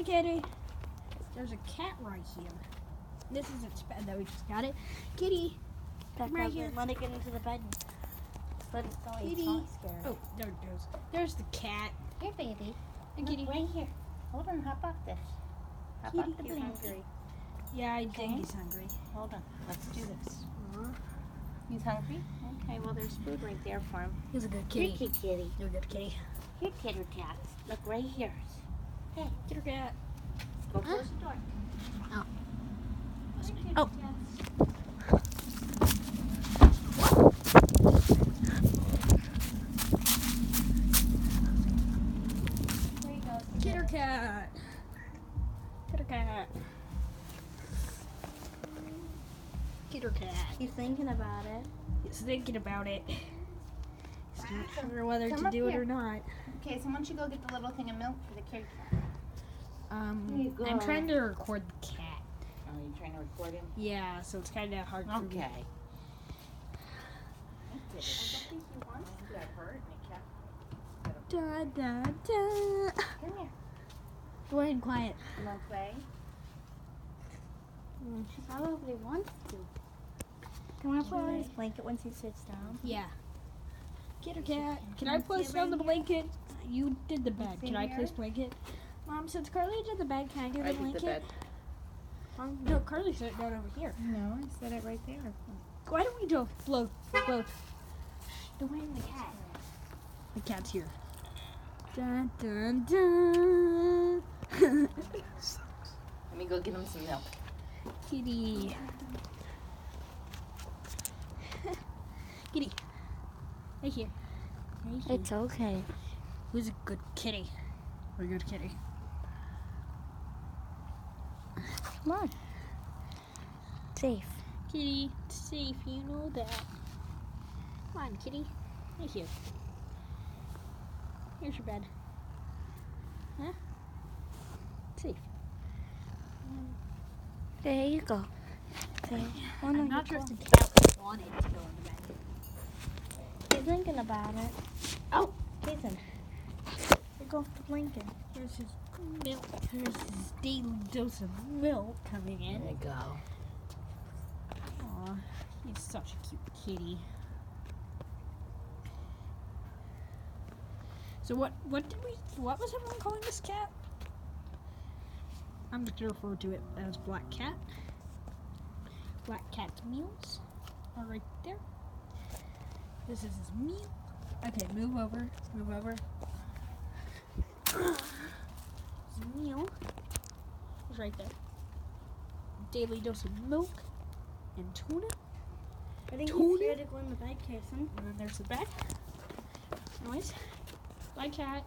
Hi, kitty. There's a cat right here. This is its bed though. We just got it. Kitty. Come right here. Let it get into the bed. Let it go. It's Kitty. not scared. Oh, there it goes. There's the cat. Here, baby. Hey, kitty. Right here. Hold on. Hop off this. Hop off the Kitty. blanket. Yeah, I Okay. think he's hungry. Hold on. Let's do this. He's hungry? Okay, well, there's food right there for him. He's a good Here, kitty. kitty. You're a good kitty. Here, kitty cats. Look right here. Hey, Kitty cat. go close the door. Oh. Here, kitty Oh. cats. There you go. Kitty cat. Kitty cat. Kitty cat. He's thinking about it. He's thinking about it. He's not sure whether Come to up do it here. or not. Okay, so why don't you go get the little thing of milk for the kitty cat? Here you go. I'm trying to record the cat. Oh, you're trying to record him? Yeah, so it's kind of hard for me. Okay. I don't think he wants to get hurt. Da, da, da. Come here. Go ahead and quiet. You want to play? She probably wants to. Can I put on his blanket once he sits down? Yeah. Kitty cat. Can I place down the blanket? You did the bed. Can I place blanket? Mom, since Carly did the bed, can I do the blanket? No, Carly set it down over here. No, I set it right there. Why don't we do both? Don't mind the cat. The cat's here. Dun, dun, dun. Let me go get him some milk. Kitty. Kitty. Right here. Right here. It's okay. Who's a good kitty? We're a good kitty. Come on. Safe. Kitty, it's safe, you know that. Come on, kitty. Right here. Here's your bed. Huh? Safe. There you go. There. Oh, no, I'm not you sure if go. the cat wanted to go in the bed. He's thinking about it. Oh! Jason. Here goes the blanket. Here's his milk. Here's his daily dose of milk coming in. There you go. Aw, he's such a cute kitty. So what was everyone calling this cat? I'm just gonna refer to it as Black Cat. Black Cat's meals are right there. This is his meal. Okay, move over. His meal is right there. Daily dose of milk and tuna. I think Tuna? he's scared to go in the bed, Jason. And then there's the bed. Noise. Black Cat.